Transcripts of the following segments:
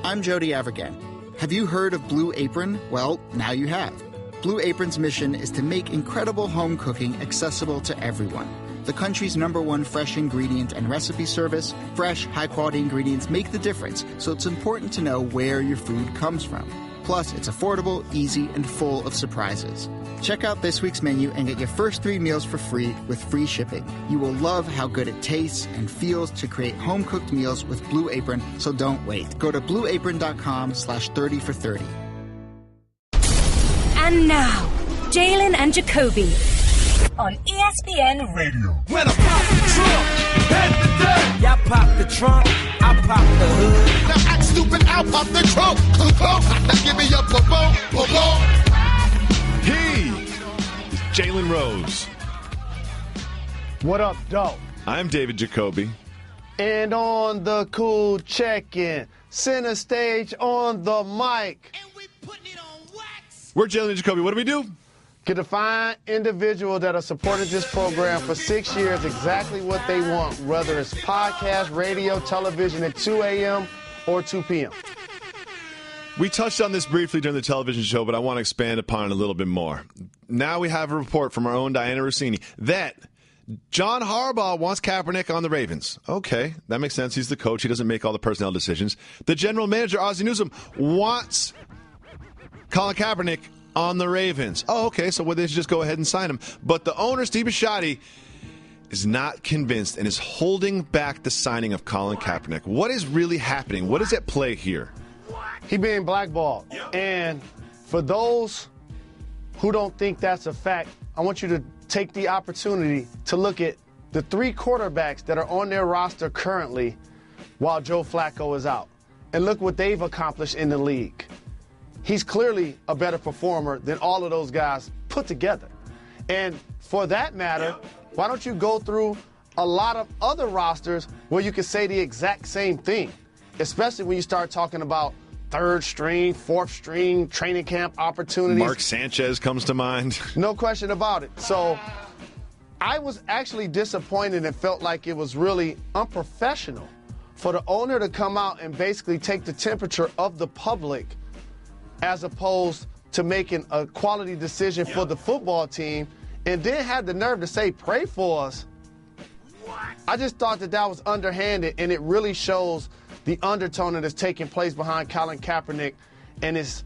I'm Jody Avirgan. Have you heard of Blue Apron? Well, now you have. Blue Apron's mission is to make incredible home cooking accessible to everyone. The country's #1 fresh ingredient and recipe service, fresh, high-quality ingredients make the difference, so it's important to know where your food comes from. Plus, it's affordable, easy, and full of surprises. Check out this week's menu and get your first 3 meals for free with free shipping. You will love how good it tastes and feels to create home-cooked meals with Blue Apron, so don't wait. Go to blueapron.com/30 for 30. And now, Jalen and Jacoby on ESPN Radio. When I pop the trunk, head the deck. Y'all pop the trunk, I pop the hood. Now act stupid, I'll pop the trunk. Give me your boom. He is Jalen Rose. What up, dope? I'm David Jacoby. And on the cool check-in, center stage on the mic. And we putting it on wax. We're Jalen Jacoby. What do we do? Get a fine individual that have supported this program for 6 years exactly what they want, whether it's podcast, radio, television at 2 a.m. or 2 p.m. We touched on this briefly during the television show, but I want to expand upon it a little bit more. Now we have a report from our own Diana Rossini that John Harbaugh wants Kaepernick on the Ravens. Okay, that makes sense. He's the coach. He doesn't make all the personnel decisions. The general manager, Ozzie Newsome, wants Colin Kaepernick on the Ravens. Oh, okay, so they should just go ahead and sign him. But the owner, Steve Bisciotti, is not convinced and is holding back the signing of Colin Kaepernick. What is really happening? What is at play here? He being blackballed. And for those who don't think that's a fact, I want you to take the opportunity to look at the 3 quarterbacks that are on their roster currently while Joe Flacco is out. And look what they've accomplished in the league. He's clearly a better performer than all of those guys put together. And for that matter, why don't you go through a lot of other rosters where you can say the exact same thing, especially when you start talking about 3rd string, 4th string, training camp opportunities. Mark Sanchez comes to mind. No question about it. So I was actually disappointed and felt like it was really unprofessional for the owner to come out and basically take the temperature of the public as opposed to making a quality decision for the football team, and then had the nerve to say, pray for us. I just thought that was underhanded, and it really shows the undertone that is taking place behind Colin Kaepernick and his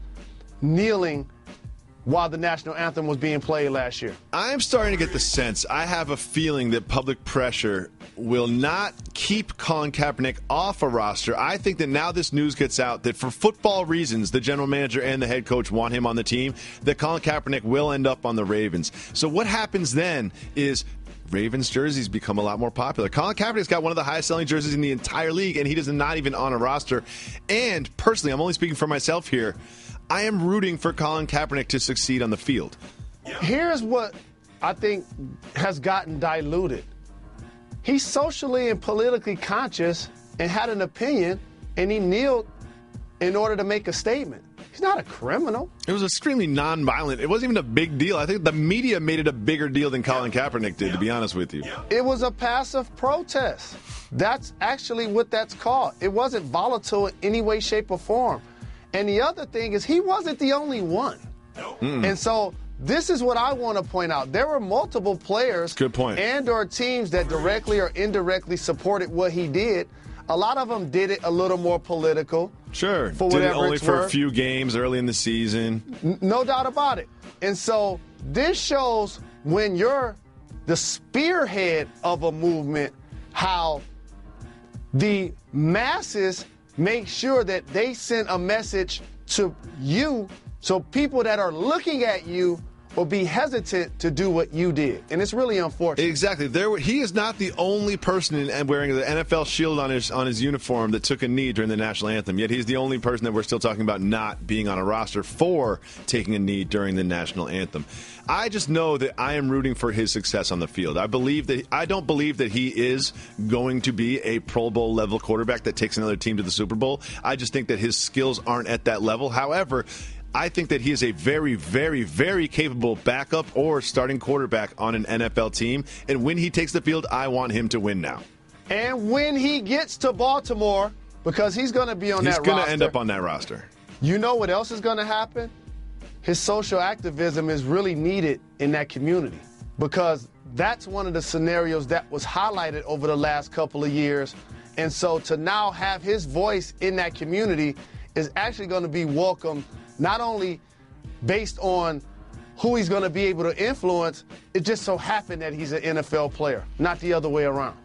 kneeling while the national anthem was being played last year. I'm starting to get the sense, I have a feeling that public pressure will not keep Colin Kaepernick off a roster. I think that now this news gets out that for football reasons, the general manager and the head coach want him on the team, that Colin Kaepernick will end up on the Ravens. So what happens then is Ravens jerseys become a lot more popular. Colin Kaepernick's got one of the highest selling jerseys in the entire league, and he is not even on a roster. And personally, I'm only speaking for myself here, I am rooting for Colin Kaepernick to succeed on the field. Here's what I think has gotten diluted. He's socially and politically conscious and had an opinion, and he kneeled in order to make a statement. He's not a criminal. It was extremely nonviolent. It wasn't even a big deal. I think the media made it a bigger deal than Colin Kaepernick did, to be honest with you. It was a passive protest. That's actually what that's called. It wasn't volatile in any way, shape, or form. And the other thing is he wasn't the only one. And so this is what I want to point out. There were multiple players Good point. and or teams that directly or indirectly supported what he did. A lot of them did it a little more political. Sure. For did it whatever only it's for worth. a few games early in the season. No doubt about it. And so this shows when you're the spearhead of a movement, how the masses make sure that they send a message to you so people that are looking at you will be hesitant to do what you did. And it's really unfortunate. Exactly. He is not the only person wearing the NFL shield on his uniform that took a knee during the national anthem, yet he's the only person that we're still talking about not being on a roster for taking a knee during the national anthem. I just know that I am rooting for his success on the field. I don't believe that he is going to be a Pro Bowl level quarterback that takes another team to the Super Bowl. I just think that his skills aren't at that level. However, I think that he is a very, very, very capable backup or starting quarterback on an NFL team. And when he takes the field, I want him to win now. And when he gets to Baltimore, because he's going to be on that roster. He's going to end up on that roster. You know what else is going to happen? His social activism is really needed in that community, because that's one of the scenarios that was highlighted over the last couple of years. And so to now have his voice in that community is actually going to be welcome, not only based on who he's going to be able to influence. It just so happened that he's an NFL player, not the other way around.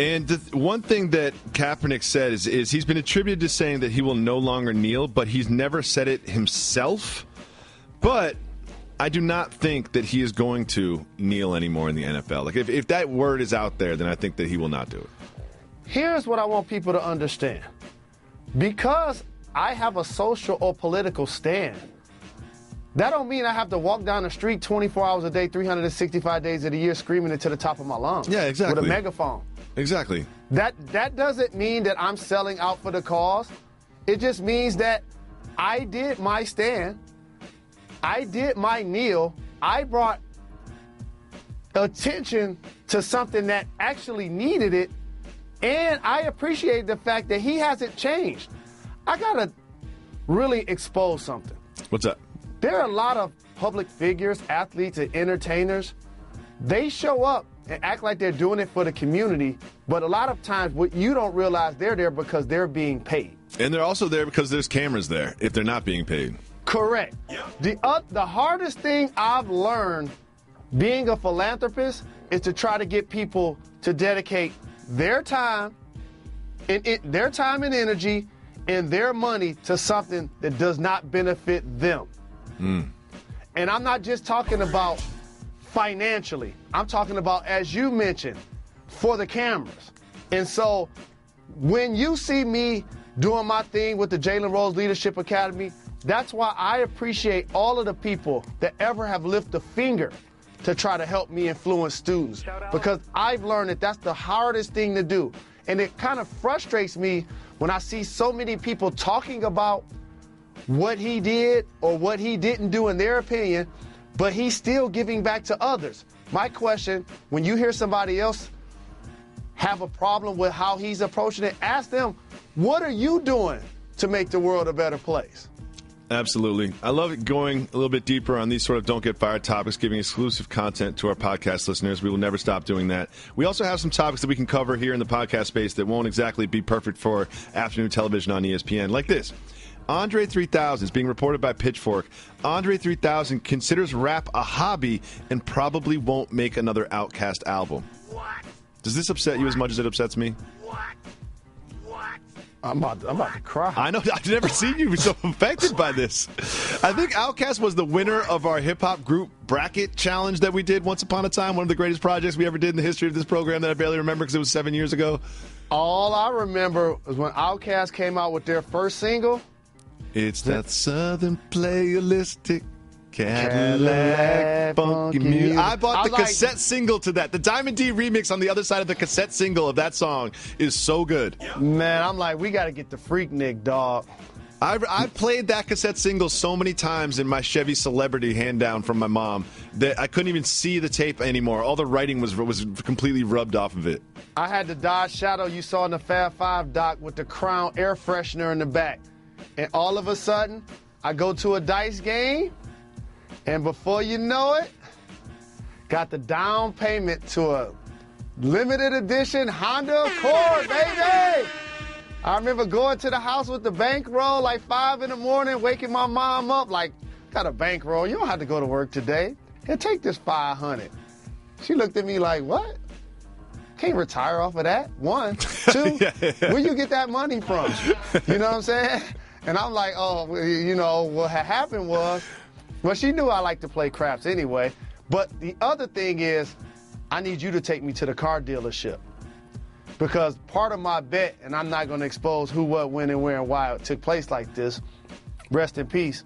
And one thing that Kaepernick said is he's been attributed to saying that he will no longer kneel, but he's never said it himself. But I do not think that he is going to kneel anymore in the NFL. Like, if that word is out there, then I think that he will not do it. Here's what I want people to understand. Because I have a social or political stand, that don't mean I have to walk down the street 24 hours a day, 365 days of the year, screaming it to the top of my lungs. Yeah, exactly. With a megaphone. Exactly. That doesn't mean that I'm selling out for the cause. It just means that I did my stand. I did my kneel. I brought attention to something that actually needed it. And I appreciate the fact that he hasn't changed. I got to really expose something. What's that? There are a lot of public figures, athletes, and entertainers. They show up and act like they're doing it for the community, but a lot of times what you don't realize, they're there because they're being paid. And they're also there because there's cameras there if they're not being paid. Correct. The hardest thing I've learned being a philanthropist is to try to get people to dedicate their time and energy and their money to something that does not benefit them. And I'm not just talking about financially. I'm talking about, as you mentioned, for the cameras. And so when you see me doing my thing with the Jalen Rose Leadership Academy, that's why I appreciate all of the people that ever have lifted a finger to try to help me influence students, because I've learned that that's the hardest thing to do. And it kind of frustrates me when I see so many people talking about what he did or what he didn't do in their opinion, but he's still giving back to others. My question, when you hear somebody else have a problem with how he's approaching it, ask them, what are you doing to make the world a better place? Absolutely. I love it going a little bit deeper on these sort of don't get fired topics, giving exclusive content to our podcast listeners. We will never stop doing that. We also have some topics that we can cover here in the podcast space that won't exactly be perfect for afternoon television on ESPN, like this. Andre 3000 is being reported by Pitchfork. Andre 3000 considers rap a hobby and probably won't make another Outkast album. What? Does this upset you as much as it upsets me? What? I'm about to cry. I know. I've never seen you so affected by this. I think Outkast was the winner of our hip-hop group bracket challenge that we did once upon a time. One of the greatest projects we ever did in the history of this program that I barely remember because it was 7 years ago. All I remember was when Outkast came out with their first single. It's that Southern playalistic Cadillac funky music. I bought the cassette single to that. The Diamond D remix on the other side of the cassette single of that song is so good. Man, I'm like, we got to get the Freaknik, dog. I played that cassette single so many times in my Chevy Celebrity hand-down from my mom that I couldn't even see the tape anymore. All the writing was completely rubbed off of it. I had the Dodge Shadow you saw in the Fab 5 doc with the Crown air freshener in the back. And all of a sudden, I go to a dice game, and before you know it, got the down payment to a limited edition Honda Accord, baby! I remember going to the house with the bankroll like 5 in the morning, waking my mom up like, got a bankroll, you don't have to go to work today. Here, take this $500. She looked at me like, what? Can't retire off of that. 1, 2, where you get that money from? You know what I'm saying? And I'm like, oh, you know, what had happened was, well, she knew I like to play craps anyway. But the other thing is, I need you to take me to the car dealership. Because part of my bet, and I'm not going to expose who, what, when, and where, and why it took place like this, rest in peace,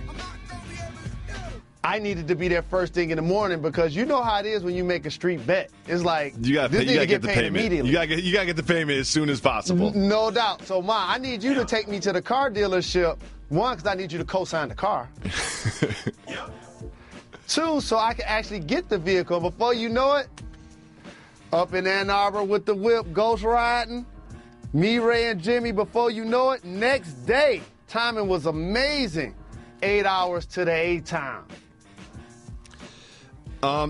I needed to be there first thing in the morning because you know how it is when you make a street bet. It's like, you gotta get the payment immediately. You gotta get the payment as soon as possible. No doubt. So, Ma, I need you to take me to the car dealership. 1, because I need you to co-sign the car. 2, so I can actually get the vehicle. Before you know it, up in Ann Arbor with the whip, ghost riding, Me, Ray, and Jimmy, before you know it, next day. Timing was amazing. 8 hours to the A time.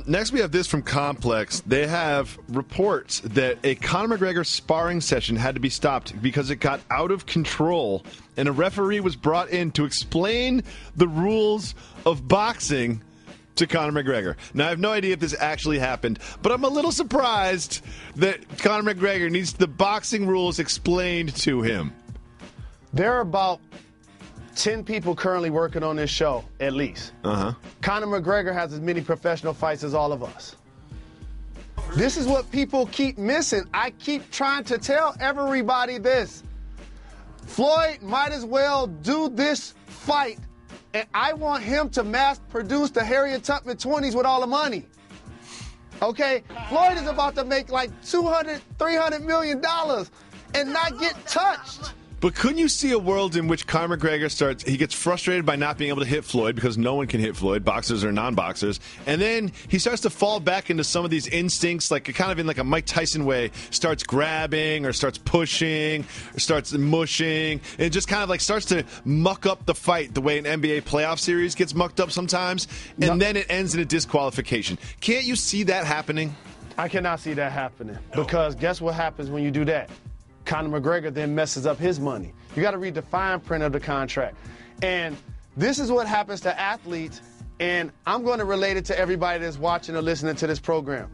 Next, we have this from Complex. They have reports that a Conor McGregor sparring session had to be stopped because it got out of control, and a referee was brought in to explain the rules of boxing to Conor McGregor. Now, I have no idea if this actually happened, but I'm a little surprised that Conor McGregor needs the boxing rules explained to him. There are about 10 people currently working on this show, at least. Conor McGregor has as many professional fights as all of us. This is what people keep missing. I keep trying to tell everybody this. Floyd might as well do this fight, and I want him to mass produce the Harriet Tubman 20s with all the money. Okay? Floyd is about to make like $200, $300 million and not get touched. But couldn't you see a world in which Conor McGregor he gets frustrated by not being able to hit Floyd because no one can hit Floyd, boxers or non-boxers, and then he starts to fall back into some of these instincts, like kind of in like a Mike Tyson way, starts grabbing or starts pushing or starts mushing, and just kind of like starts to muck up the fight the way an NBA playoff series gets mucked up sometimes, and then it ends in a disqualification. Can't you see that happening? I cannot see that happening because guess what happens when you do that? Conor McGregor then messes up his money. You got to read the fine print of the contract. And this is what happens to athletes, and I'm going to relate it to everybody that's watching or listening to this program.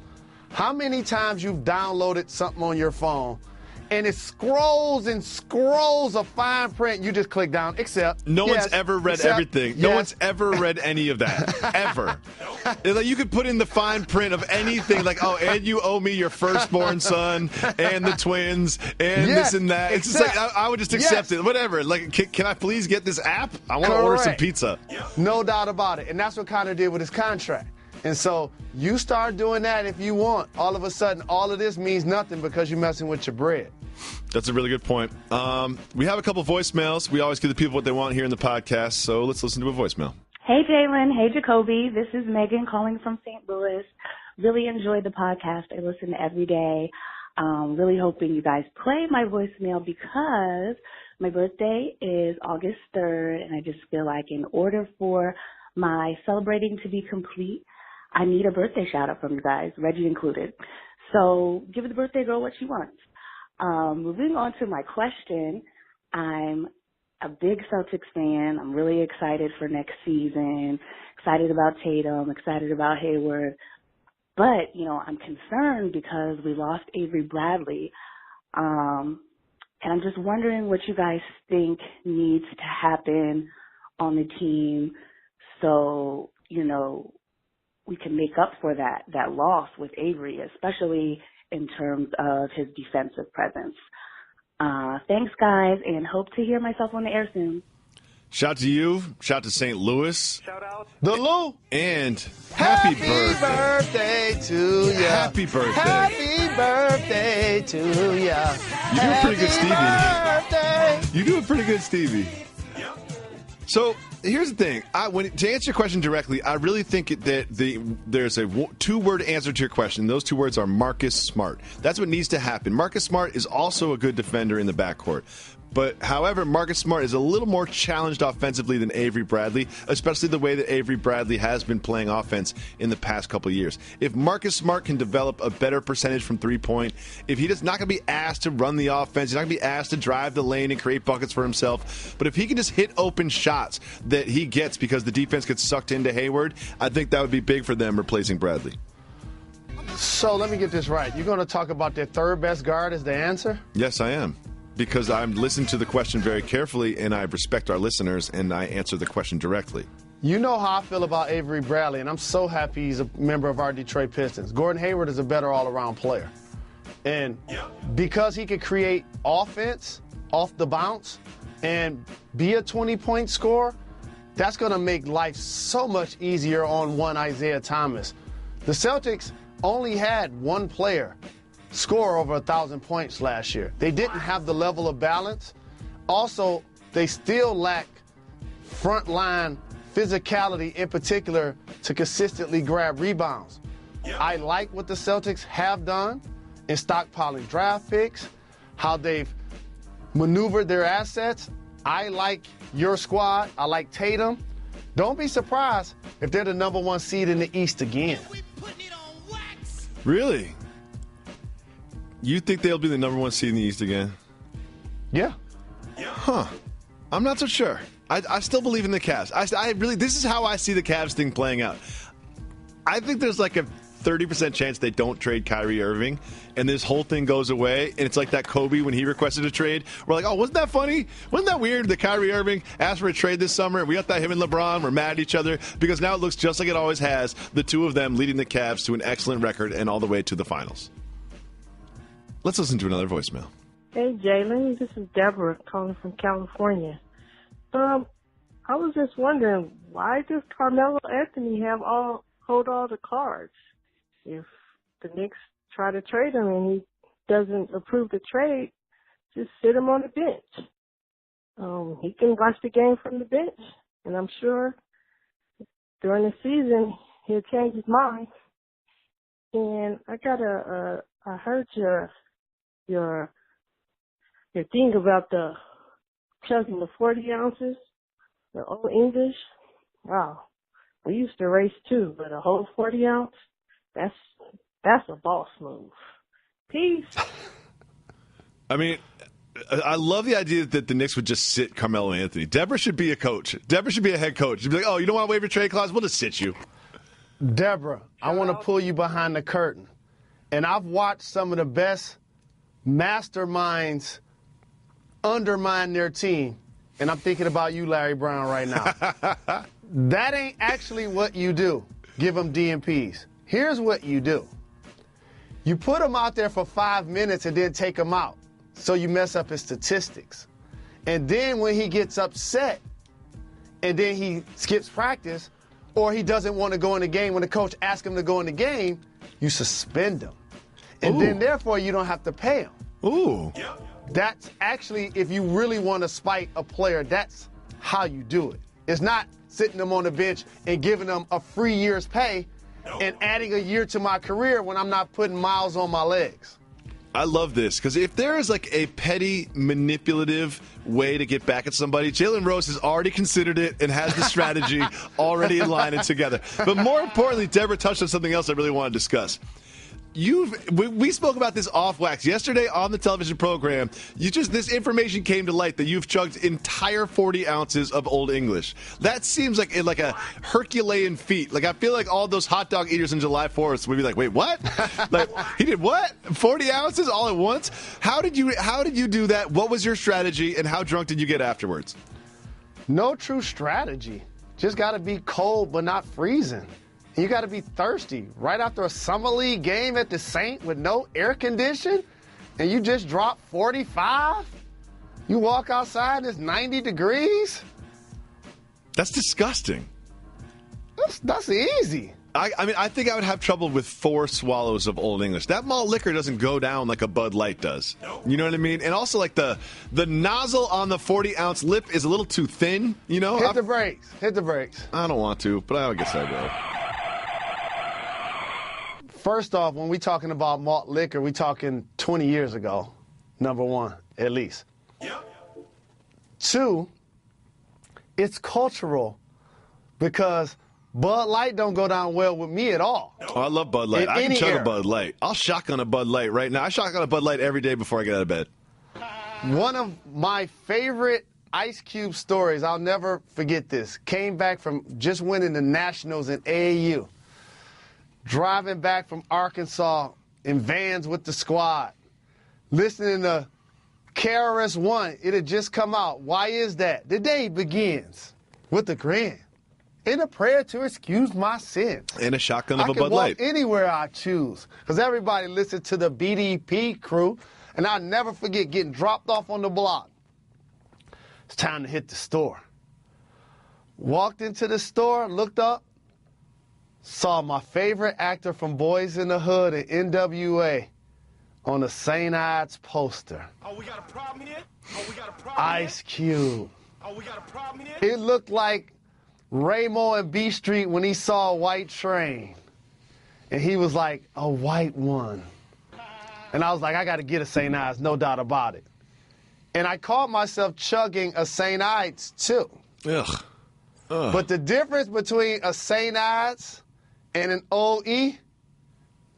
How many times you've downloaded something on your phone, and it scrolls and scrolls a fine print, you just click down, accept. No one's ever read everything. No one's ever read any of that, ever. Like you could put in the fine print of anything, like, oh, and you owe me your firstborn son, and the twins, and this and that. It's just like, I would just accept it, whatever. Like, can I please get this app? I want to order some pizza. No doubt about it. And that's what Conor did with his contract. And so you start doing that if you want. All of a sudden, all of this means nothing because you're messing with your bread. That's a really good point. We have a couple voicemails. We always give the people what they want here in the podcast, so let's listen to a voicemail. Hey, Jalen. Hey, Jacoby. This is Megan calling from St. Louis. Really enjoyed the podcast. I listen every day. Really hoping you guys play my voicemail because my birthday is August 3rd, and I just feel like in order for my celebrating to be complete, I need a birthday shout-out from you guys, Reggie included. So give the birthday girl what she wants. Moving on to my question, I'm a big Celtics fan. I'm really excited for next season, excited about Tatum, excited about Hayward. But, you know, I'm concerned because we lost Avery Bradley. And I'm just wondering what you guys think needs to happen on the team so, you know, we can make up for that loss with Avery, especially in terms of his defensive presence. Thanks, guys, and hope to hear myself on the air soon. Shout to you. Shout to St. Louis. Shout out. The Lou. And happy birthday to you. Happy birthday. Happy birthday to you. You do a pretty good Stevie. You do a pretty good Stevie. So here's the thing. To answer your question directly, I really think that there's a two-word answer to your question. Those two words are Marcus Smart. That's what needs to happen. Marcus Smart is also a good defender in the backcourt. But, however, Marcus Smart is a little more challenged offensively than Avery Bradley, especially the way that Avery Bradley has been playing offense in the past couple of years. If Marcus Smart can develop a better percentage from three-point, if he's not going to be asked to run the offense, he's not going to be asked to drive the lane and create buckets for himself, but if he can just hit open shots that he gets because the defense gets sucked into Hayward, I think that would be big for them replacing Bradley. So let me get this right. You're going to talk about their third best guard as the answer? Yes, I am. Because I'm listening to the question very carefully, and I respect our listeners, and I answer the question directly. You know how I feel about Avery Bradley, and I'm so happy he's a member of our Detroit Pistons. Gordon Hayward is a better all-around player. And because he could create offense off the bounce and be a 20-point scorer, that's going to make life so much easier on one Isaiah Thomas. The Celtics only had one player score over 1,000 points last year. They didn't have the level of balance. Also, they still lack front-line physicality, in particular, to consistently grab rebounds. I like what the Celtics have done in stockpiling draft picks, how they've maneuvered their assets. I like your squad. I like Tatum. Don't be surprised if they're the number 1 seed in the East again. Really? You think they'll be the number 1 seed in the East again? Yeah. Huh. I'm not so sure. I still believe in the Cavs. I really, this is how I see the Cavs thing playing out. I think there's like a 30% chance they don't trade Kyrie Irving, and this whole thing goes away, and it's like that Kobe when he requested a trade. We're like, oh, wasn't that funny? Wasn't that weird that Kyrie Irving asked for a trade this summer, and we got that him and LeBron were mad at each other, because now it looks just like it always has, the two of them leading the Cavs to an excellent record and all the way to the finals. Let's listen to another voicemail. Hey, Jalen, this is Deborah calling from California. I was just wondering, why does Carmelo Anthony hold all the cards? If the Knicks try to trade him and he doesn't approve the trade, just sit him on the bench. He can watch the game from the bench, and I'm sure during the season he'll change his mind. And I heard your thing about the chugging the 40 ounces, the Old English. Wow, we used to race too, but a whole 40 ounce, that's a boss move. Peace. I mean, I love the idea that the Knicks would just sit Carmelo Anthony. Deborah should be a coach. Deborah should be a head coach. She'd be like, oh, you don't want to waive your trade clause? We'll just sit you. Deborah, I want to pull you behind the curtain. And I've watched some of the best masterminds undermine their team. And I'm thinking about you, Larry Brown, right now. That ain't actually what you do. Give them DMPs. Here's what you do. You put him out there for 5 minutes and then take him out. So you mess up his statistics. And then when he gets upset and then he skips practice or he doesn't want to go in the game, when the coach asks him to go in the game, you suspend him. And then therefore you don't have to pay him. Ooh. That's actually, if you really want to spite a player, that's how you do it. It's not sitting them on the bench and giving them a free year's pay and adding a year to my career when I'm not putting miles on my legs. I love this, because if there is like a petty, manipulative way to get back at somebody, Jalen Rose has already considered it and has the strategy already in line and together. But more importantly, Deborah touched on something else I really want to discuss. We spoke about this off wax yesterday on the television program. This information came to light that you've chugged entire 40 ounces of Old English. That seems like a Herculean feat. Like, I feel like all those hot dog eaters in July 4th would be like, wait, what? Like, he did what? 40 ounces all at once? How did you do that? What was your strategy, and how drunk did you get afterwards? No true strategy. Just got to be cold but not freezing. You got to be thirsty right after a summer league game at the Saint with no air condition, and you just drop 45. You walk outside, it's 90 degrees. That's disgusting. That's easy. I mean, I think I would have trouble with 4 swallows of Old English. That malt liquor doesn't go down like a Bud Light does. You know what I mean? And also, like, the nozzle on the 40-ounce lip is a little too thin, you know? Hit the brakes. Hit the brakes. I don't want to, but I guess I will. First off, when we talking about malt liquor, we talking 20 years ago, number one, at least. Yep. 2, it's cultural, because Bud Light don't go down well with me at all. Oh, I love Bud Light. I can chug a Bud Light. I'll shotgun a Bud Light right now. I shotgun a Bud Light every day before I get out of bed. One of my favorite Ice Cube stories, I'll never forget this, came back from just winning the Nationals in AAU. Driving back from Arkansas in vans with the squad, listening to KRS-One. It had just come out. Why is that? The day begins with a grin and a prayer to excuse my sins. And a shotgun of a Bud Light. I Light. can walk anywhere I choose, because everybody listened to the BDP crew, and I'll never forget getting dropped off on the block. It's time to hit the store. Walked into the store, looked up, saw my favorite actor from Boys in the Hood and NWA on the St. Ides poster. Oh, we got a problem here? Ice Cube. Oh, we got a problem here? It looked like Ramo and B Street when he saw a white train. And he was like, a white one. And I was like, I got to get a St. Ides, no doubt about it. And I caught myself chugging a St. Ides, too. Ugh. But the difference between a St. Ides and an OE,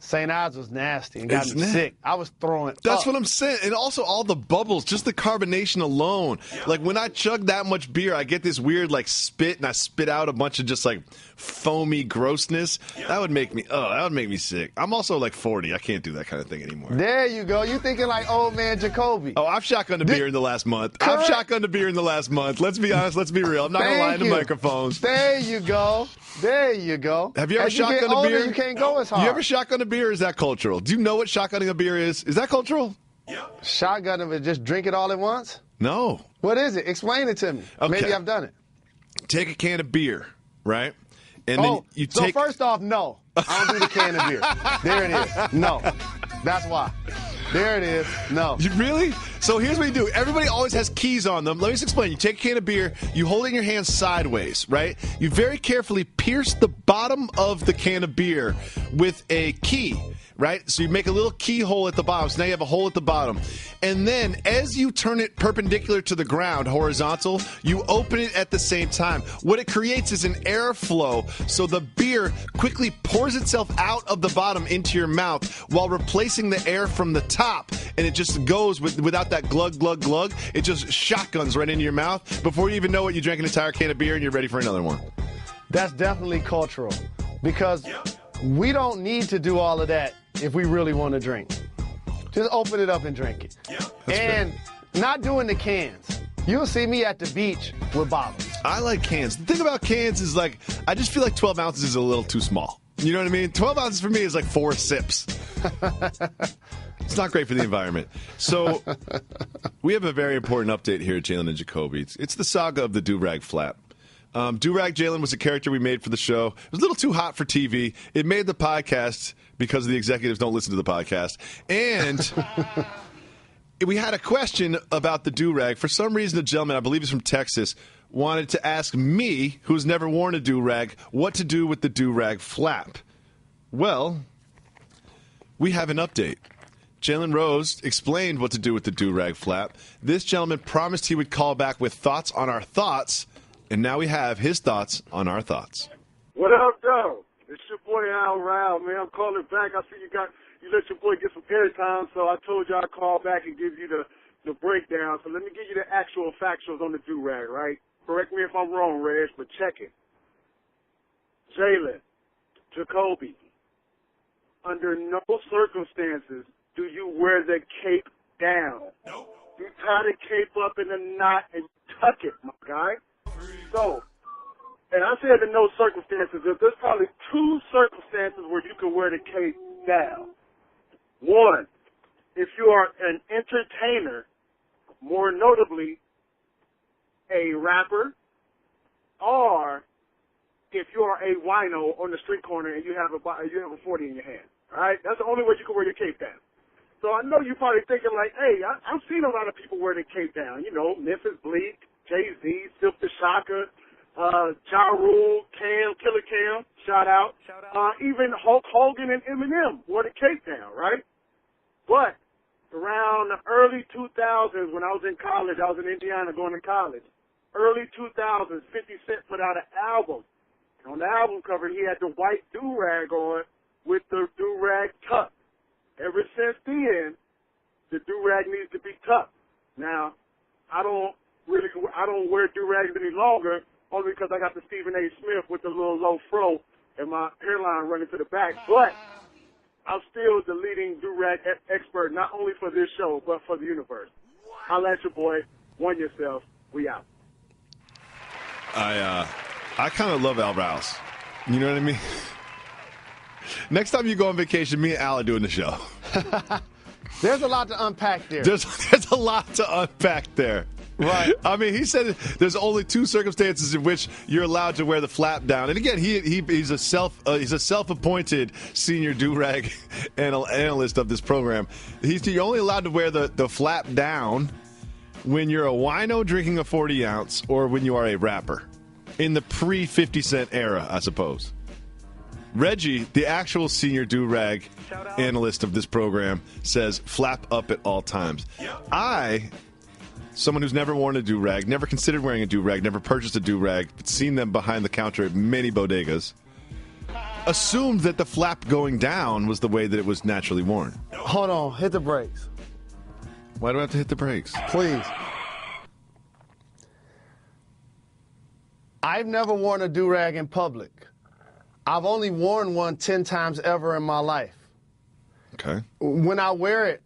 St. Ides was nasty and got me sick. I was throwing That's up. what I'm saying. And also all the bubbles, just the carbonation alone. Like when I chug that much beer, I get this weird like spit, and I spit out a bunch of just like foamy grossness. That would make me sick. I'm also like 40. I can't do that kind of thing anymore. There you go. You thinking like old man Jacoby. Oh, I've shotgunned a beer in the last month. Correct. I've shotgunned a beer in the last month. Let's be honest. Let's be real. I'm not going to lie in the microphones. There you go. There you go. Have you ever As you get shotgunned a older, beer? You can't go as hard. You ever shotgun a beer, or is that cultural? Do you know what shotgunning a beer is? Is that cultural? Shotgun it, just drink it all at once? No. What is it? Explain it to me. Okay. Maybe I've done it. Take a can of beer, right? And then you take. So first off, no. I don't do the can of beer. There it is. No. That's why. There it is. No. You really? So here's what you do. Everybody always has keys on them. Let me just explain. You take a can of beer, you hold it in your hand sideways, right? You very carefully pierce the bottom of the can of beer with a key, right? So you make a little keyhole at the bottom. So now you have a hole at the bottom. And then as you turn it perpendicular to the ground, horizontal, you open it at the same time. What it creates is an airflow, so the beer quickly pours itself out of the bottom into your mouth while replacing the air from the top. And it just goes without that glug, glug, glug. It just shotguns right into your mouth. Before you even know it, you drank an entire can of beer and you're ready for another one. That's definitely cultural because we don't need to do all of that if we really want to drink. Just open it up and drink it. And not doing the cans. You'll see me at the beach with bottles. I like cans. The thing about cans is like, I just feel like 12 ounces is a little too small. You know what I mean? 12 ounces for me is like 4 sips. It's not great for the environment. So we have a very important update here at Jalen and Jacoby. It's the saga of the do-rag flap. Do-rag Jalen was a character we made for the show. It was a little too hot for TV. It made the podcast because the executives don't listen to the podcast. And we had a question about the do-rag. For some reason, a gentleman, I believe he's from Texas, wanted to ask me, who's never worn a do-rag, what to do with the do-rag flap. Well, we have an update. Jalen Rose explained what to do with the do-rag flap. This gentleman promised he would call back with thoughts on our thoughts, and now we have his thoughts on our thoughts. What up, though? It's your boy Al Rao, man. I'm calling back. I see you let your boy get some airtime, so I told you I'd call back and give you the breakdown. So let me give you the actual factuals on the do-rag, right? Correct me if I'm wrong, Reg, but check it. Jalen Jacoby, under no circumstances do you wear the cape down. Nope. You tie the cape up in a knot and tuck it, my guy. So, and I said in no circumstances, there's probably 2 circumstances where you can wear the cape down. One, if you are an entertainer, more notably a rapper, or if you are a wino on the street corner and you have a 40 in your hand. All right? That's the only way you can wear your cape down. So I know you're probably thinking like, hey, I've seen a lot of people wear their cape down. You know, Memphis Bleak, Jay-Z, Silk the Shocker, Ja Rule, Cam, Killer Cam, shout out. Even Hulk Hogan and Eminem wore the cape down, right? But around the early 2000s when I was in college, I was in Indiana going to college. Early 2000s, 50 Cent put out an album. And on the album cover, he had the white do-rag on with the do-rag tucked. Ever since then, the do-rag needs to be tucked. Now, I don't wear do-rags any longer, only because I got the Stephen A. Smith with the little low fro and my hairline running to the back. But I'm still the leading do-rag expert, not only for this show, but for the universe. Holla at your boy. One yourself. We out. I kind of love Al Rouse. You know what I mean? Next time you go on vacation, me and Al are doing the show. There's a lot to unpack there. There's a lot to unpack there. Right. I mean, he said there's only 2 circumstances in which you're allowed to wear the flap down. And again, he's a self-appointed senior do-rag analyst of this program. You're only allowed to wear the flap down when you're a wino drinking a 40 ounce or when you are a rapper in the pre-50 Cent era, I suppose. Reggie, the actual senior do-rag analyst of this program, says flap up at all times. someone who's never worn a do-rag, never considered wearing a do-rag, never purchased a do-rag, but seen them behind the counter at many bodegas, assumed that the flap going down was the way that it was naturally worn. Hold on. Hit the brakes. Why do I have to hit the brakes? Please. I've never worn a do-rag in public. I've only worn one 10 times ever in my life. Okay. When I wear it,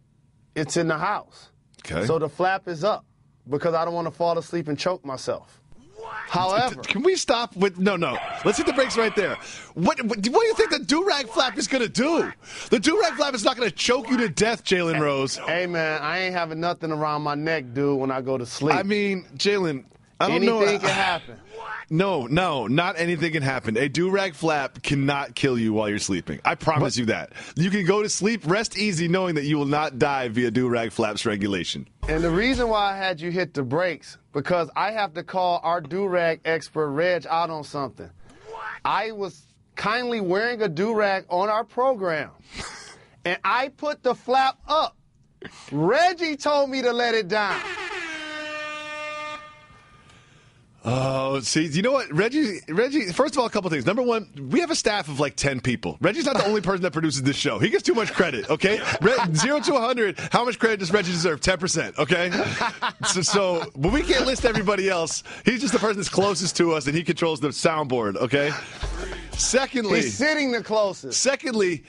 it's in the house. Okay. So the flap is up because I don't want to fall asleep and choke myself. However, can we stop with no? Let's hit the brakes right there. What do you think the do-rag flap is going to do? The do-rag flap is not going to choke you to death, Jalen Rose. Hey, man, I ain't having nothing around my neck, dude, when I go to sleep. I mean, Jalen, I don't know. Anything can happen. No, not anything can happen. A do-rag flap cannot kill you while you're sleeping. I promise you that. You can go to sleep, rest easy, knowing that you will not die via do-rag flap's regulation. And the reason why I had you hit the brakes, because I have to call our do-rag expert, Reg, out on something. I was kindly wearing a do-rag on our program, and I put the flap up. Reggie told me to let it down. Oh, see, you know what? Reggie, first of all, a couple things. Number one, we have a staff of like 10 people. Reggie's not the only person that produces this show. He gets too much credit, okay? 0 to 100, how much credit does Reggie deserve? 10%, okay? But we can't list everybody else. He's just the person that's closest to us, and he controls the soundboard, okay? Secondly, he's sitting the closest. Secondly,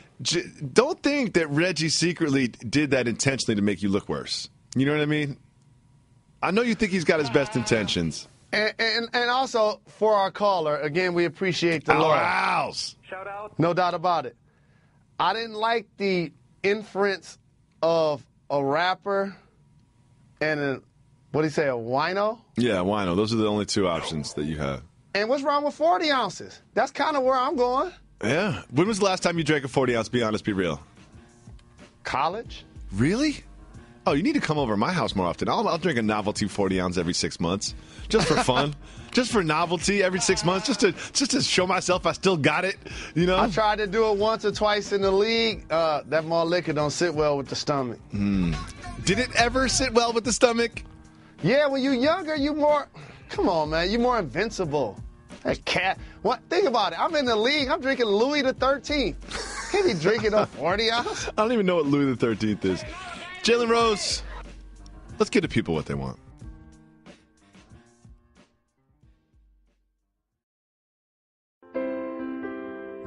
don't think that Reggie secretly did that intentionally to make you look worse. You know what I mean? I know you think he's got his best intentions. And also, for our caller, again, we appreciate the love. Shout out. No doubt about it. I didn't like the inference of a rapper and a wino? Yeah, wino. Those are the only two options that you have. And what's wrong with 40 ounces? That's kind of where I'm going. Yeah. When was the last time you drank a 40 ounce? Be honest, be real. College. Really? Oh, you need to come over to my house more often. I'll drink a novelty 40 ounce every 6 months, just for fun, just for novelty every 6 months, just to show myself I still got it. You know. I tried to do it once or twice in the league. That malt liquor don't sit well with the stomach. Did it ever sit well with the stomach? Yeah, when you're younger, you more. Come on, man, you're more invincible. That cat. What? Think about it. I'm in the league. I'm drinking Louis the 13th. Can't be drinking a 40 ounce. I don't even know what Louis the 13th is. Jalen Rose, let's give the people what they want.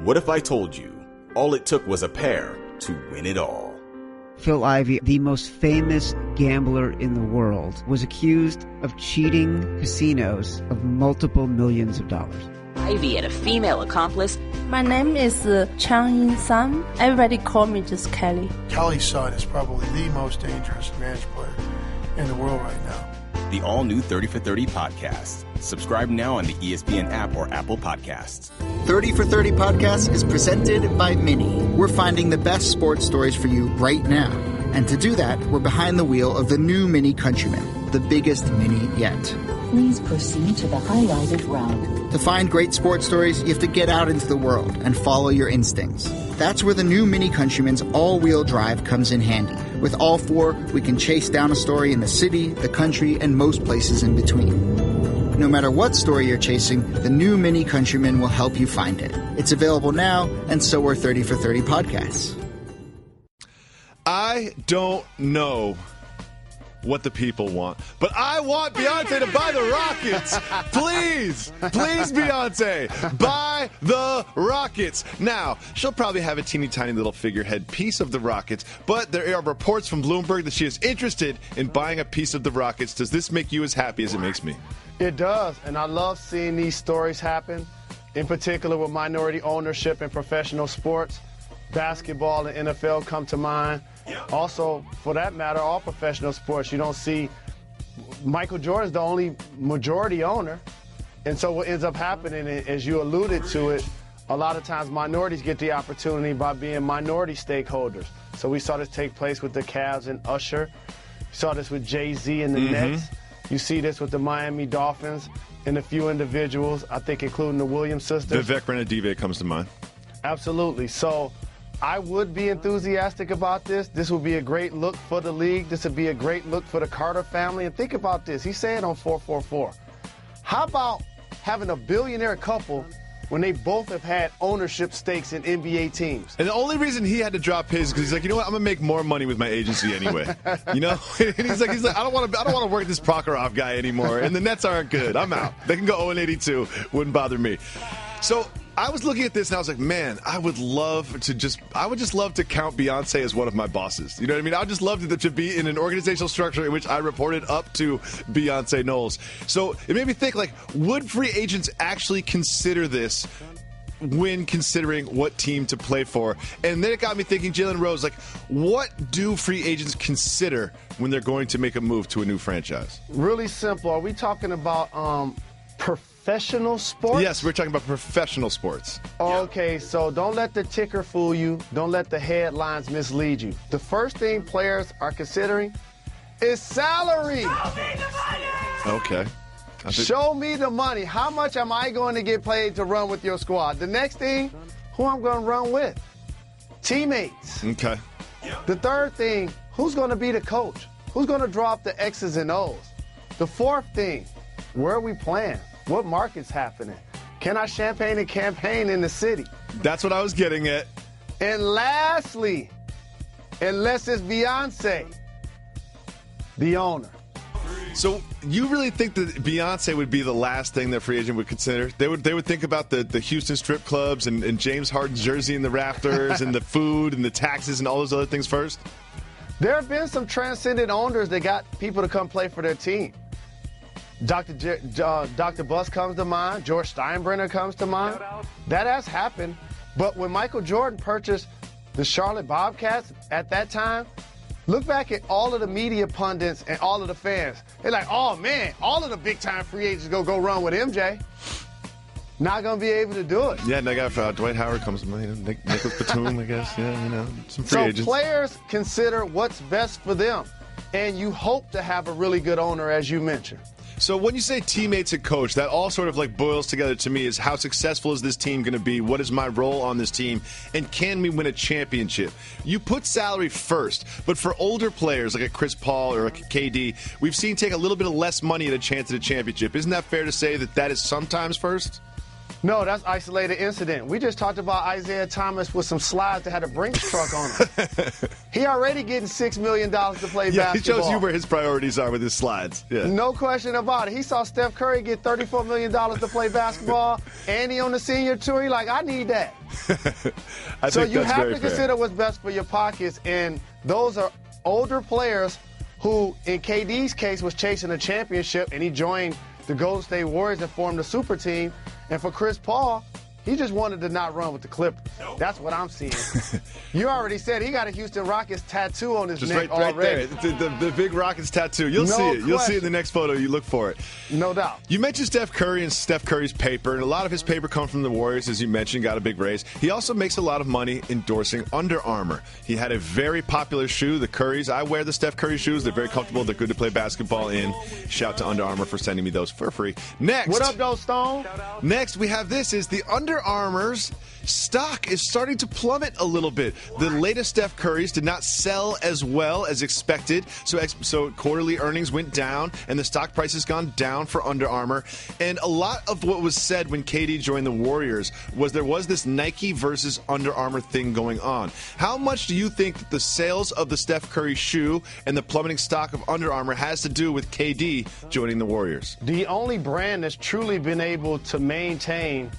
What if I told you all it took was a pair to win it all? Phil Ivey, the most famous gambler in the world, was accused of cheating casinos of multiple millions of dollars. Ivy had a female accomplice. My name is Chang Yin Sam. Everybody call me just Kelly. Kelly's son is probably the most dangerous match player in the world right now. The all-new 30 for 30 podcast. Subscribe now on the ESPN app or Apple Podcasts. 30 for 30 podcast is presented by Mini. We're finding the best sports stories for you right now. And to do that, we're behind the wheel of the new Mini Countryman, the biggest Mini yet. Please proceed to the highlighted route. To find great sports stories, you have to get out into the world and follow your instincts. That's where the new Mini Countryman's all-wheel drive comes in handy. With all four, we can chase down a story in the city, the country, and most places in between. No matter what story you're chasing, the new Mini Countryman will help you find it. It's available now, and so are 30 for 30 podcasts. I don't know what the people want, but I want Beyonce to buy the Rockets. Please, Beyonce, buy the Rockets. Now, she'll probably have a teeny tiny little figurehead piece of the Rockets, but there are reports from Bloomberg that she is interested in buying a piece of the Rockets. Does this make you as happy as it makes me? It does, and I love seeing these stories happen, in particular with minority ownership in professional sports. Basketball and NFL come to mind. Also, for that matter, all professional sports, you don't see Michael Jordan's the only majority owner. And so what ends up happening, as you alluded to it, a lot of times minorities get the opportunity by being minority stakeholders. So we saw this take place with the Cavs and Usher. We saw this with Jay-Z and the Nets. You see this with the Miami Dolphins and a few individuals, I think including the Williams sisters. Vivek Ranadive comes to mind. Absolutely. So I would be enthusiastic about this. This would be a great look for the league. This would be a great look for the Carter family. And think about this. He said on 444. How about having a billionaire couple when they both have had ownership stakes in NBA teams? And the only reason he had to drop his because he's like, you know what, I'm gonna make more money with my agency anyway. You know, and he's like, I don't want to work with this Prokhorov guy anymore. And the Nets aren't good. I'm out. They can go 0-82. Wouldn't bother me. So I was looking at this and I was like, man, I would just love to count Beyonce as one of my bosses. You know what I mean? I would just love to be in an organizational structure in which I reported up to Beyonce Knowles. So it made me think, like, would free agents actually consider this when considering what team to play for? And then it got me thinking, Jalen Rose, like, what do free agents consider when they're going to make a move to a new franchise? Really simple. Are we talking about professional sports? Yes, we're talking about professional sports. Okay, so don't let the ticker fool you. Don't let the headlines mislead you. The first thing players are considering is salary. Okay. Show me the money. How much am I going to get paid to run with your squad? The next thing, who I'm going to run with? Teammates. Okay. The third thing, who's going to be the coach? Who's going to draw up the X's and O's? The fourth thing, where are we playing? What market's happening? Can I champagne and campaign in the city? That's what I was getting at. And lastly, unless it's Beyonce, the owner. So you really think that Beyonce would be the last thing that free agent would consider? They would think about the Houston strip clubs and James Harden's jersey in the rafters and the food and the taxes and all those other things first? There have been some transcendent owners that got people to come play for their team. Dr. Buss comes to mind. George Steinbrenner comes to mind. That has happened. But when Michael Jordan purchased the Charlotte Bobcats at that time, look back at all of the media pundits and all of the fans. They're like, oh, man, all of the big-time free agents go run with MJ. Not going to be able to do it. Yeah, and they got Dwight Howard comes to mind. Nicholas Batum, I guess. Yeah, you know, some free agents. So players consider what's best for them. And you hope to have a really good owner, as you mentioned. So when you say teammates and coach, that all sort of like boils together to me is how successful is this team going to be? What is my role on this team? And can we win a championship? You put salary first, but for older players like a Chris Paul or like a KD, we've seen take a little bit of less money at a chance at a championship. Isn't that fair to say that is sometimes first? No, that's isolated incident. We just talked about Isaiah Thomas with some slides that had a Brinks truck on them. He already getting $6 million to play basketball. He shows you where his priorities are with his slides. Yeah. No question about it. He saw Steph Curry get $34 million to play basketball, and he on the senior tour. He like, I need that. So you have to consider what's best for your pockets, and those are older players who, in KD's case, was chasing a championship, and he joined the Golden State Warriors and formed a super team. And for Chris Paul, he just wanted to not run with the Clippers. That's what I'm seeing. You already said he got a Houston Rockets tattoo on his neck already. Right there. The big Rockets tattoo. You'll see it. You'll see it in the next photo. You look for it. No doubt. You mentioned Steph Curry and Steph Curry's paper, and a lot of his paper comes from the Warriors, as you mentioned, got a big raise. He also makes a lot of money endorsing Under Armour. He had a very popular shoe, the Currys. I wear the Steph Curry shoes. They're very comfortable. They're good to play basketball in. Shout to Under Armour for sending me those for free. Next. What up, though, Stone? Next, we have this is the Under Armour's stock is starting to plummet a little bit. The latest Steph Currys did not sell as well as expected, so quarterly earnings went down, and the stock price has gone down for Under Armour. And a lot of what was said when KD joined the Warriors was there was this Nike versus Under Armour thing going on. How much do you think that the sales of the Steph Curry shoe and the plummeting stock of Under Armour has to do with KD joining the Warriors? The only brand that's truly been able to maintain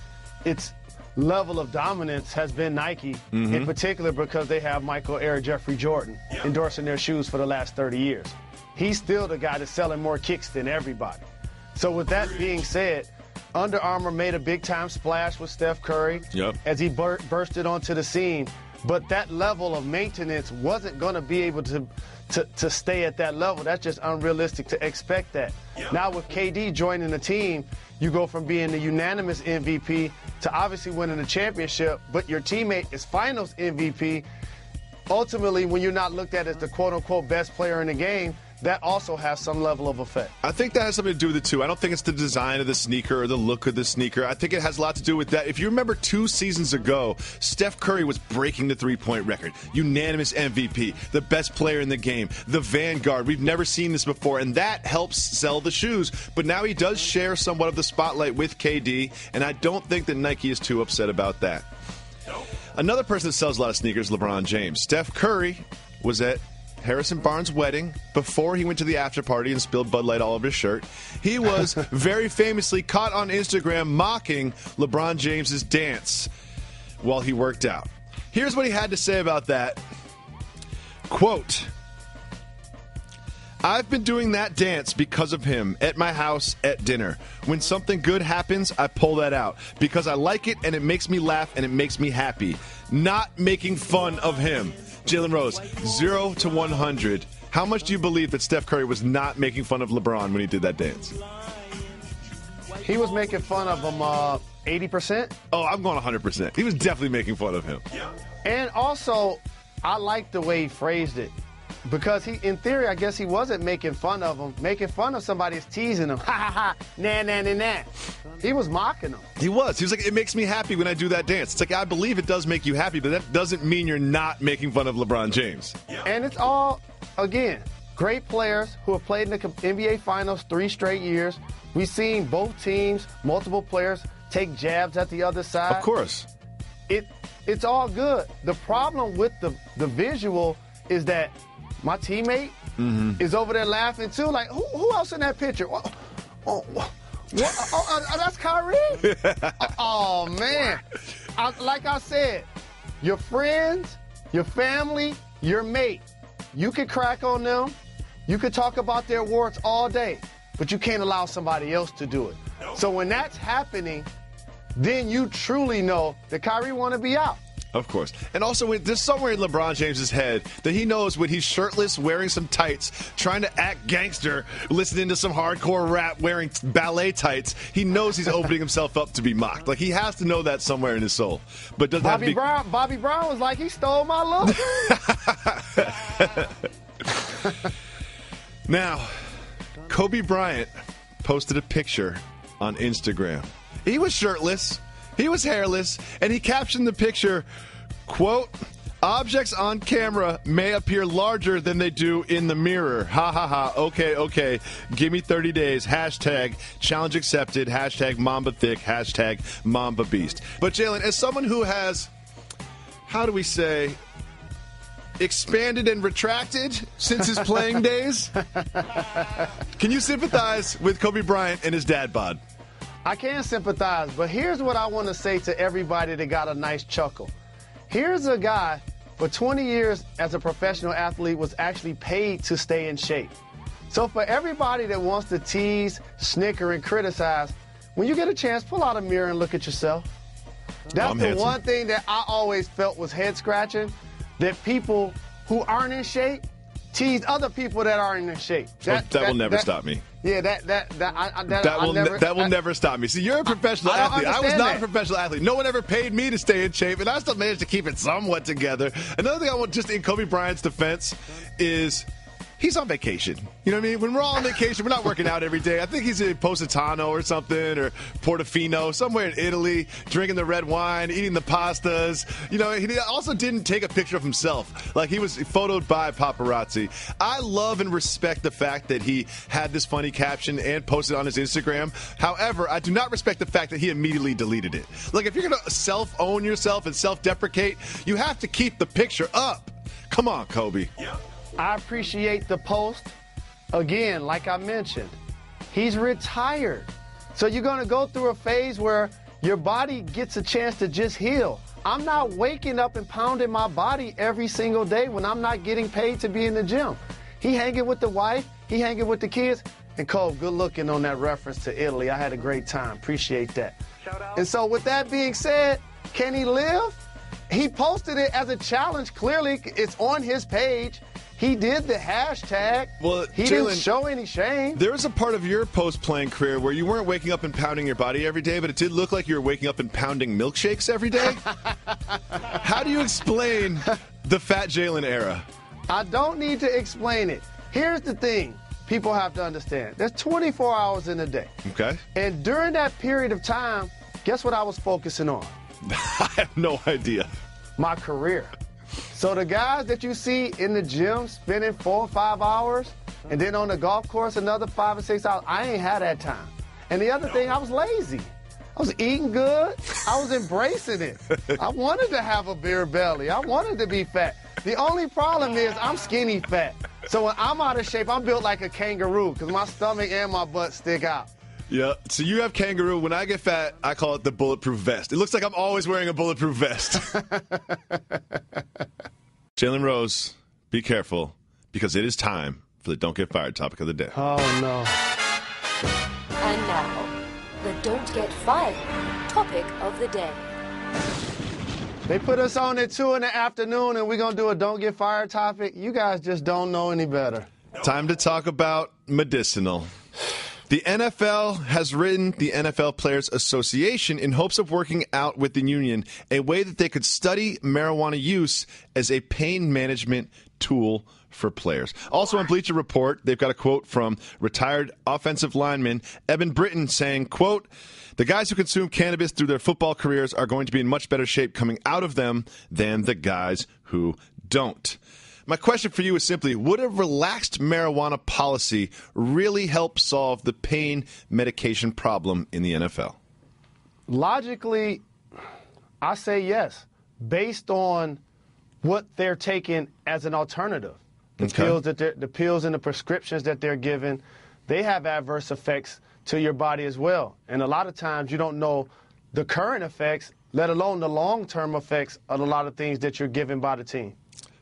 its level of dominance has been Nike, in particular because they have Michael Air Jeffrey Jordan endorsing their shoes for the last 30 years. He's still the guy that's selling more kicks than everybody. So with that being said, Under Armour made a big-time splash with Steph Curry as he bursted onto the scene. But that level of maintenance wasn't going to be able to stay at that level. That's just unrealistic to expect that. Now with KD joining the team, you go from being the unanimous MVP to obviously winning the championship, but your teammate is finals MVP. Ultimately, when you're not looked at as the quote-unquote best player in the game, that also has some level of effect. I think that has something to do with it, too. I don't think it's the design of the sneaker or the look of the sneaker. I think it has a lot to do with that. If you remember 2 seasons ago, Steph Curry was breaking the three-point record. Unanimous MVP, the best player in the game, the vanguard. We've never seen this before, and that helps sell the shoes. But now he does share somewhat of the spotlight with KD, and I don't think that Nike is too upset about that. Another person that sells a lot of sneakers, LeBron James. Steph Curry was at Harrison Barnes' wedding before he went to the after party and spilled Bud Light all over his shirt. He was very famously caught on Instagram mocking LeBron James's dance while he worked out. Here's what he had to say about that. Quote, "I've been doing that dance because of him at my house at dinner. When something good happens, I pull that out because I like it and it makes me laugh and it makes me happy. Not making fun of him." Jalen Rose, 0 to 100. How much do you believe that Steph Curry was not making fun of LeBron when he did that dance? He was making fun of him 80%. Oh, I'm going 100%. He was definitely making fun of him. And also, I like the way he phrased it. Because in theory, I guess he wasn't making fun of him. Making fun of somebody is teasing him. Ha, ha, ha, nah, nah, nah, nah. He was mocking him. He was like, it makes me happy when I do that dance. It's like, I believe it does make you happy, but that doesn't mean you're not making fun of LeBron James. And it's all, again, great players who have played in the NBA Finals 3 straight years. We've seen both teams, multiple players, take jabs at the other side. Of course. It's all good. The problem with the visual is that my teammate is over there laughing too. Like, who else in that picture? That's Kyrie? Oh, man. Like I said, your friends, your family, your mate, you could crack on them. You could talk about their warts all day, but you can't allow somebody else to do it. So when that's happening, then you truly know that Kyrie want to be out. Of course. And also, there's somewhere in LeBron James's head that he knows when he's shirtless, wearing some tights, trying to act gangster, listening to some hardcore rap, wearing ballet tights, he knows he's opening himself up to be mocked. Like, he has to know that somewhere in his soul. But doesn't Bobby Brown was like, he stole my look. Now, Kobe Bryant posted a picture on Instagram. He was shirtless. He was hairless, and he captioned the picture, quote, "Objects on camera may appear larger than they do in the mirror. Ha, ha, ha. Okay. Give me 30 days. Hashtag challenge accepted. Hashtag Mamba thick. Hashtag Mamba beast." But, Jalen, as someone who has, how do we say, expanded and retracted since his playing days, can you sympathize with Kobe Bryant and his dad bod? I can sympathize, but here's what I want to say to everybody that got a nice chuckle. Here's a guy, for 20 years as a professional athlete, was actually paid to stay in shape. So for everybody that wants to tease, snicker, and criticize, when you get a chance, pull out a mirror and look at yourself. That's the one thing that I always felt was head-scratching, that people who aren't in shape tease other people that aren't in shape. That will never stop me. Yeah, that will never stop me. See, you're a professional athlete. I was not a professional athlete. No one ever paid me to stay in shape, and I still managed to keep it somewhat together. Another thing I want, just in Kobe Bryant's defense, is he's on vacation. You know what I mean? When we're all on vacation, we're not working out every day. I think he's in Positano or something, or Portofino, somewhere in Italy, drinking the red wine, eating the pastas. You know, he also didn't take a picture of himself. Like, he was photoed by paparazzi. I love and respect the fact that he had this funny caption and posted on his Instagram. However, I do not respect the fact that he immediately deleted it. Like, if you're going to self-own yourself and self-deprecate, you have to keep the picture up. Come on, Kobe. I appreciate the post. Again, like I mentioned, he's retired. So you're going to go through a phase where your body gets a chance to just heal. I'm not waking up and pounding my body every single day when I'm not getting paid to be in the gym. He hanging with the wife. He hanging with the kids. And Cole, good looking on that reference to Italy. I had a great time. Appreciate that. Shout out. And so with that being said, can he live? He posted it as a challenge. Clearly, it's on his page. He did the hashtag. Well, he didn't show any shame. There was a part of your post-playing career where you weren't waking up and pounding your body every day, but it did look like you were waking up and pounding milkshakes every day. How do you explain the Fat Jalen era? I don't need to explain it. Here's the thing people have to understand. There's 24 hours in a day. Okay. And during that period of time, guess what I was focusing on? I have no idea. My career. So the guys that you see in the gym spending 4 or 5 hours, and then on the golf course another 5 or 6 hours, I ain't had that time. And the other thing, I was lazy. I was eating good. I was embracing it. I wanted to have a beer belly. I wanted to be fat. The only problem is I'm skinny fat. So when I'm out of shape, I'm built like a kangaroo because my stomach and my butt stick out. Yeah, so you have kangaroo. When I get fat, I call it the bulletproof vest. It looks like I'm always wearing a bulletproof vest. Jalen Rose, be careful, because it is time for the Don't Get Fired topic of the day. Oh, no. And now, the Don't Get Fired topic of the day. They put us on at 2 in the afternoon, and we're going to do a Don't Get Fired topic. You guys just don't know any better. Time to talk about medicinal. The NFL has written the NFL Players Association in hopes of working out with the union a way that they could study marijuana use as a pain management tool for players. Also on Bleacher Report, they've got a quote from retired offensive lineman Eben Britton saying, quote, "The guys who consume cannabis through their football careers are going to be in much better shape coming out of them than the guys who don't." My question for you is simply, would a relaxed marijuana policy really help solve the pain medication problem in the NFL? Logically, I say yes, based on what they're taking as an alternative. The pills and the prescriptions that they're given, they have adverse effects to your body as well. And a lot of times you don't know the current effects, let alone the long-term effects of a lot of things that you're given by the team.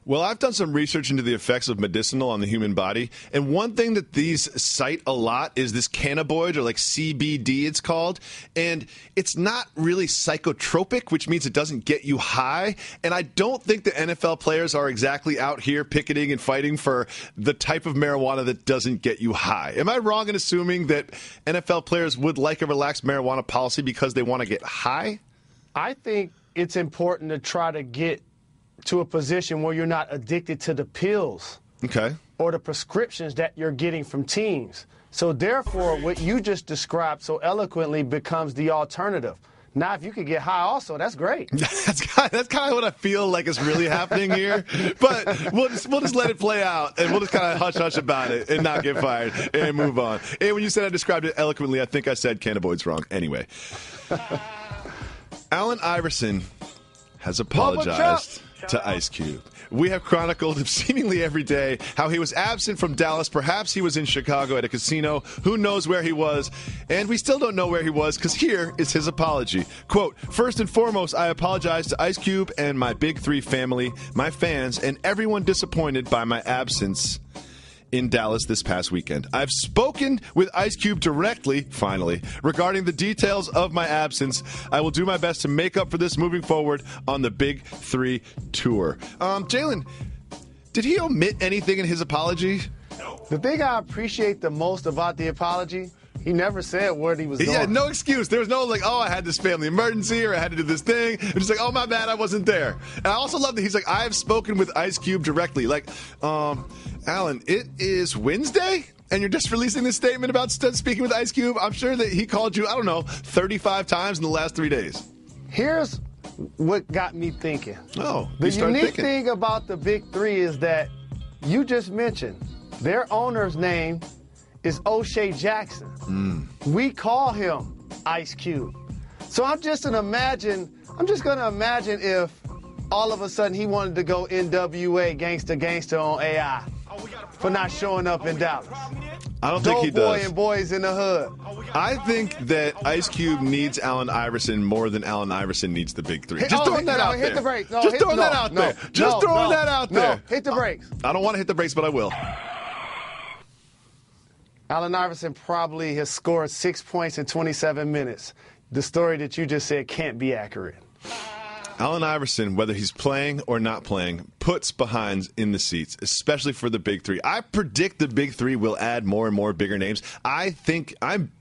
Well, I've done some research into the effects of medicinal on the human body, and one thing that these cite a lot is this cannabinoid, or like CBD it's called, and it's not really psychotropic, which means it doesn't get you high, and I don't think the NFL players are exactly out here picketing and fighting for the type of marijuana that doesn't get you high. Am I wrong in assuming that NFL players would like a relaxed marijuana policy because they want to get high? I think it's important to try to get to a position where you're not addicted to the pills or the prescriptions that you're getting from teams. So therefore, what you just described so eloquently becomes the alternative. Now, if you could get high also, that's great. That's kind of what I feel like is really happening here. But we'll just let it play out, and we'll just kind of hush-hush about it and not get fired and move on. And when you said I described it eloquently, I think I said cannabinoids wrong. Anyway. Allen Iverson has apologized to Ice Cube. We have chronicled seemingly every day how he was absent from Dallas. Perhaps he was in Chicago at a casino. Who knows where he was? And we still don't know where he was, because here is his apology. Quote, "First and foremost, I apologize to Ice Cube and my Big Three family, my fans, and everyone disappointed by my absence in Dallas this past weekend. I've spoken with Ice Cube directly, finally, regarding the details of my absence. I will do my best to make up for this moving forward on the Big Three tour." Jalen, did he omit anything in his apology? The thing I appreciate the most about the apology, he never said where he was going. Yeah, no excuse. There was no like, oh, I had this family emergency or I had to do this thing. It was just like, oh, my bad, I wasn't there. And I also love that he's like, I have spoken with Ice Cube directly. Like, Allen, it is Wednesday, and you're just releasing this statement about speaking with Ice Cube? I'm sure that he called you, 35 times in the last 3 days. Here's what got me thinking. Oh, the unique thing about the Big Three is that you just mentioned their owner's name is O'Shea Jackson. We call him Ice Cube. So I'm just going to imagine if all of a sudden he wanted to go NWA gangster on AI for not showing up in Dallas. I don't think he does. Boy and Boys in the Hood. I think that Ice Cube needs Allen Iverson more than Allen Iverson needs the Big Three. Just throwing that out there. Hit the brakes. Just throwing that out there. Just throwing that out there. No, hit the brakes. I don't want to hit the brakes, but I will. Allen Iverson probably has scored 6 points in 27 minutes. The story that you just said can't be accurate. Allen Iverson, whether he's playing or not playing, puts behinds in the seats, especially for the Big Three. I predict the Big Three will add more and more bigger names. I think I'm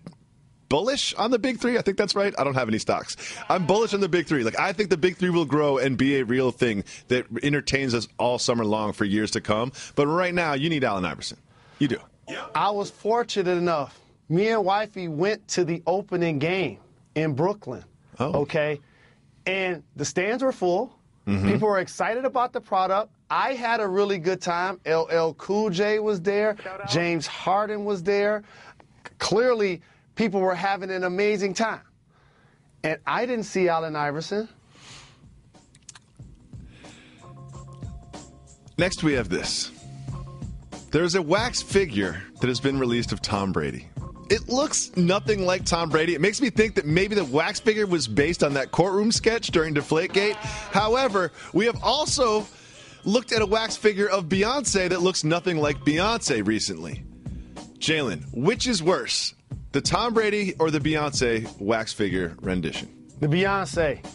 bullish on the Big Three. I think that's right. I don't have any stocks. I'm bullish on the Big Three. Like, I think the Big Three will grow and be a real thing that entertains us all summer long for years to come. But right now, you need Allen Iverson. You do. I was fortunate enough. Me and wifey went to the opening game in Brooklyn. Oh. Okay? And the stands were full. Mm-hmm. People were excited about the product. I had a really good time. LL Cool J was there. James Harden was there. Clearly, people were having an amazing time. And I didn't see Allen Iverson. Next, we have this. There's a wax figure that has been released of Tom Brady. It looks nothing like Tom Brady. It makes me think that maybe the wax figure was based on that courtroom sketch during Deflategate. However, we have also looked at a wax figure of Beyonce that looks nothing like Beyonce recently. Jalen, which is worse, the Tom Brady or the Beyonce wax figure rendition? The Beyonce.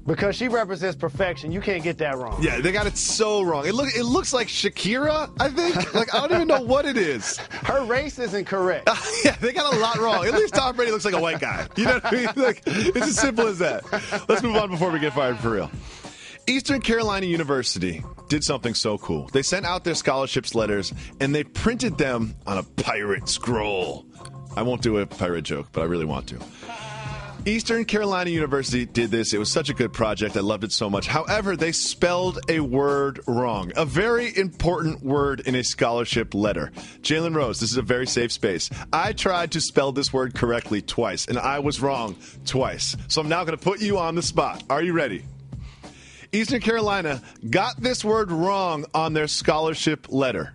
Because she represents perfection. You can't get that wrong. Yeah, they got it so wrong. It looks like Shakira, I think. Like, I don't even know what it is. Her race isn't correct. Yeah, they got a lot wrong. At least Tom Brady looks like a white guy. You know what I mean? Like, it's as simple as that. Let's move on before we get fired for real. Eastern Carolina University did something so cool. They sent out their scholarships letters, and they printed them on a pirate scroll. I won't do a pirate joke, but I really want to. Eastern Carolina University did this. It was such a good project. I loved it so much. However, they spelled a word wrong. A very important word in a scholarship letter. Jalen Rose, this is a very safe space. I tried to spell this word correctly twice, and I was wrong twice. So I'm now going to put you on the spot. Are you ready? Eastern Carolina got this word wrong on their scholarship letter.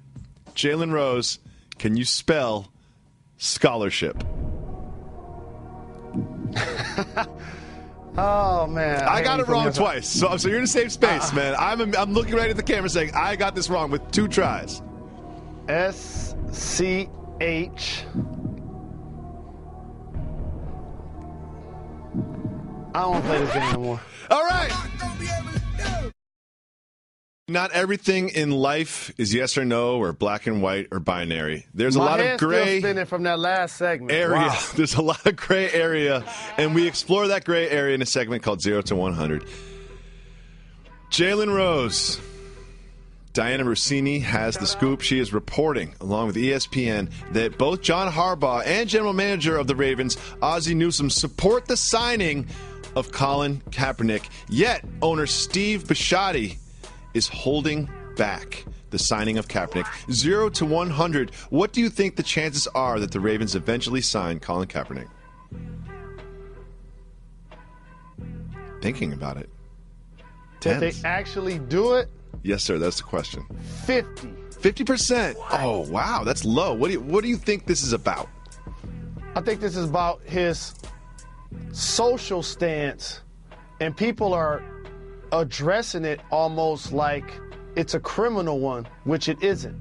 Jalen Rose, can you spell scholarship? Oh, man. I got it wrong twice. So you're in a safe space, man. I'm looking right at the camera saying, I got this wrong with 2 tries. SCH. I don't want to play this game anymore. All right. Not everything in life is yes or no or black and white or binary. There's a lot of gray. Still spinning from that last segment. Area. Wow. There's a lot of gray area, and we explore that gray area in a segment called 0 to 100. Jalen Rose. Diana Rossini has the scoop. She is reporting, along with ESPN, that both John Harbaugh and general manager of the Ravens, Ozzie Newsome, support the signing of Colin Kaepernick. Yet, owner Steve Bisciotti is holding back the signing of Kaepernick. 0 to 100. What do you think the chances are that the Ravens eventually sign Colin Kaepernick? Thinking about it. Did they actually do it? Yes, sir. That's the question. 50. 50%. Oh, wow. That's low. What do you think this is about? I think this is about his social stance, and people are addressing it almost like it's a criminal one, which it isn't.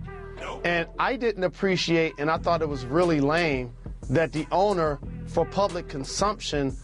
And I didn't appreciate, and I thought it was really lame, that the owner, for public consumption,